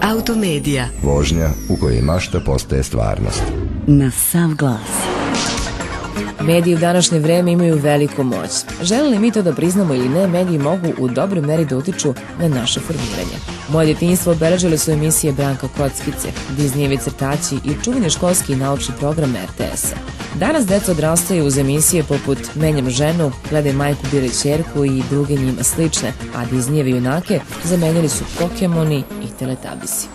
Automedija. Vožnja u kojoj mašta postaje stvarnost. Na sav glas. Mediji u današnje vreme imaju veliku moć. Želeli mi to da priznamo ili ne, mediji mogu u dobroj meri da utiču na naše formiranje. Moje djetinjstvo obeležile su emisije Branka Kockice, Disneyevi crtaći i čuveni školski i naučni program RTS-a. Danas deca odrastaju uz emisije poput Menjam ženu, Gledaj majku, biraj ćerku i druge njima slične, a Disneyjevi junake zamenjali su Pokemoni i Teletabisi.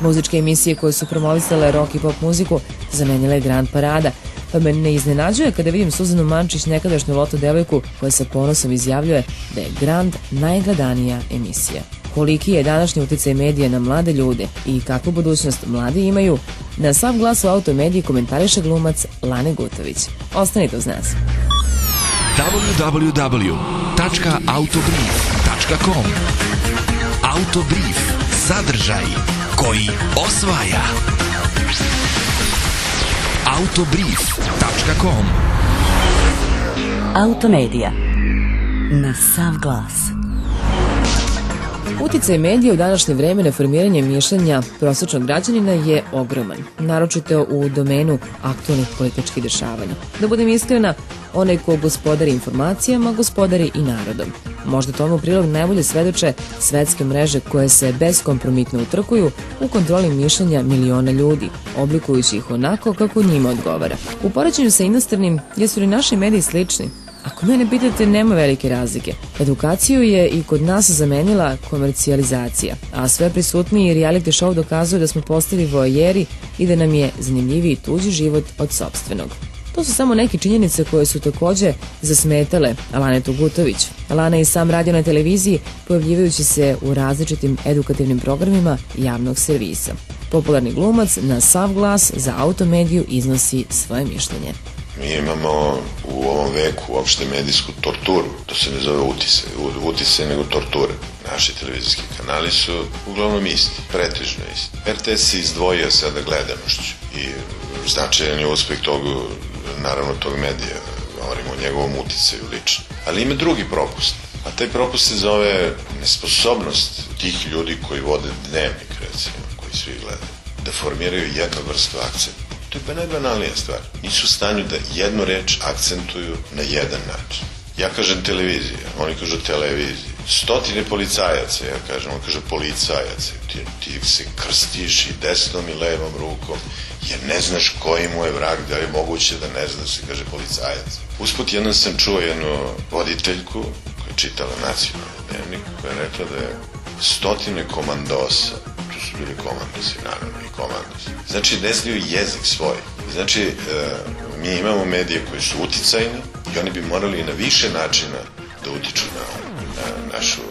Muzičke emisije koje su promovisale rock i pop muziku zamenjala je Grand Parada, pa me ne iznenađuje kada vidim Suzanu Mančić, nekadašnju loto devojku, koja sa ponosom izjavljuje da je Grand najgledanija emisija. Koliki je današnji uticaj medija na mlade ljude i kakvu budućnost mladi imaju, na sav glas u Automediji komentariše glumac Lane Gutović. Ostanite uz nas. www.autobrief.com Autobrief. Sadržaj koji osvaja. Autobrief.com Automedija. Na sav glas. Uticaj medija u današnje vreme na formiranje mišljenja prosječnog građanina je ogroman, naročito u domenu aktualnih političkih dešavanja. Da budem iskrena, onaj ko gospodari informacijama, gospodari i narodom. Možda tomu u prilog najbolje svedoče svetske mreže koje se beskompromitno utrkuju u kontroli mišljenja miliona ljudi, oblikujući ih onako kako njima odgovara. U poređenju sa inostranim, jesu li naši mediji slični? Ako mene pitate, nema velike razlike. Edukaciju je i kod nas zamenila komercijalizacija, a sve prisutniji reality show dokazuju da smo postali voajeri i da nam je zanimljiviji tuđi život od sopstvenog. To su samo neke činjenice koje su takođe zasmetale Lanetu Gutović. Lana je sam radio na televiziji, pojavljivajući se u različitim edukativnim programima javnog servisa. Popularni glumac na sav glas za Automediju iznosi svoje mišljenje. Mi imamo u ovom veku uopšte medijsku torturu, to se ne zove utisaj nego torture. Naši televizijski kanali su uglavnom isti, pretežno isti. RTS se izdvojio sada gledanošću i značajan je uspeh tog, naravno tog medija, govorimo o njegovom uticaju lično. Ali ima drugi propust, a taj propust se zove nesposobnost tih ljudi koji vode dnevnik, recimo, koji svi gledaju, da formiraju jednu vrstu akcenta. To je najbanalnija stvar. Nisu u stanju da jednu reč akcentuju na jedan način. Ja kažem televizija, oni kažu televizija. Stotine policajaca, ja kažem, on kaže policajaca. Ti se krstiš i desnom i levom rukom, jer ne znaš koji mu je vrag, da je moguće da ne zna da se kaže policajac. Usput jednom sam čuo jednu voditeljku koja je čitala Nacionalni dnevnik, koja je rekla da je stotine komandosa, tu su bili komandosi, naravno i komandosi, znači ne znaju jezik svoj. Znači, mi imamo medije koji su uticajni i oni bi morali na više načina da utiču na našu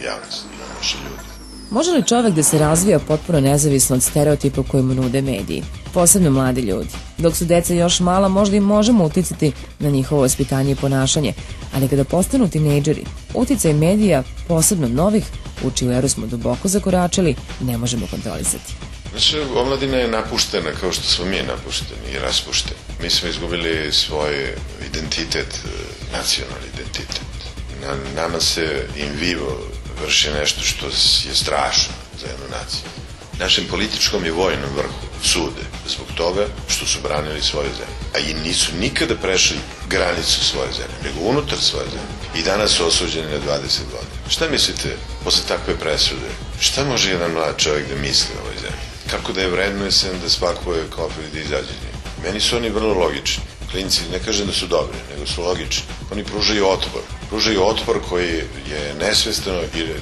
javnost i na naše ljude. Može li čovek da se razvija potpuno nezavisno od stereotipa koje mu nude mediji, posebno mladi ljudi? Dok su deca još mala, možda i možemo uticati na njihovo vaspitanje i ponašanje, ali kada postanu tinejdžeri, uticaj medija, posebno novih, u čiju eru smo duboko zakoračili, ne možemo kontrolisati. Znači, omladina je napuštena kao što smo mi napušteni i raspušteni. Mi smo izgubili svoj identitet, nacionalni identitet. Nama se in vivo vrši nešto što je strašno za jednu naciju. Našem političkom i vojnom vrhu sude zbog toga što su branili svoju zemlju. A i nisu nikada prešli granicu svoje zemlje, nego unutar svoje zemlje. I danas su osuđeni na 20 godina. Šta mislite, posle takve presude, šta može jedan mlad čovjek da misli o ovoj zemlji? Kako da je vrednuje se da spakuje kofer i da izađe njim? Meni su oni vrlo logični. Klinci ne kažem da su dobri, nego su logični. Oni pružaju otpor. Pružaju otpor koji je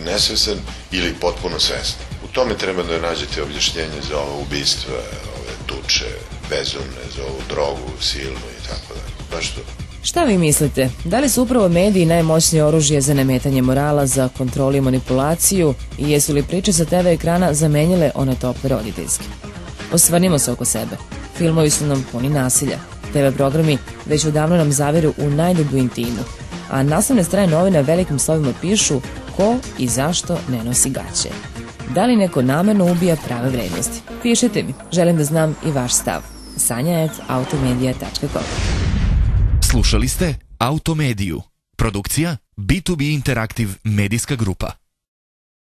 nesvestan ili potpuno svestan. U tome treba da nađete objašnjenje za ovo ubistva, ove tuče, bezumne, za ovu drogu, silnu i tako dalje. Baš to. Šta vi mislite? Da li su upravo mediji najmoćnije oružje za nametanje morala, za kontrolu i manipulaciju i jesu li priče sa TV ekrana zamenjile one tople roditeljske? Osvrnimo se oko sebe. Filmovi su nam puni nasilja. TV programi već odavno nam zaviru u najdublju intimu, a naslovne strane novina velikim slovima pišu ko i zašto ne nosi gaće. Da li neko namerno ubija prave vrednosti? Pišite mi, želim da znam i vaš stav. sanja@automedia.com. Slušali ste Automediju. Produkcija B2B Interaktiv medijska grupa.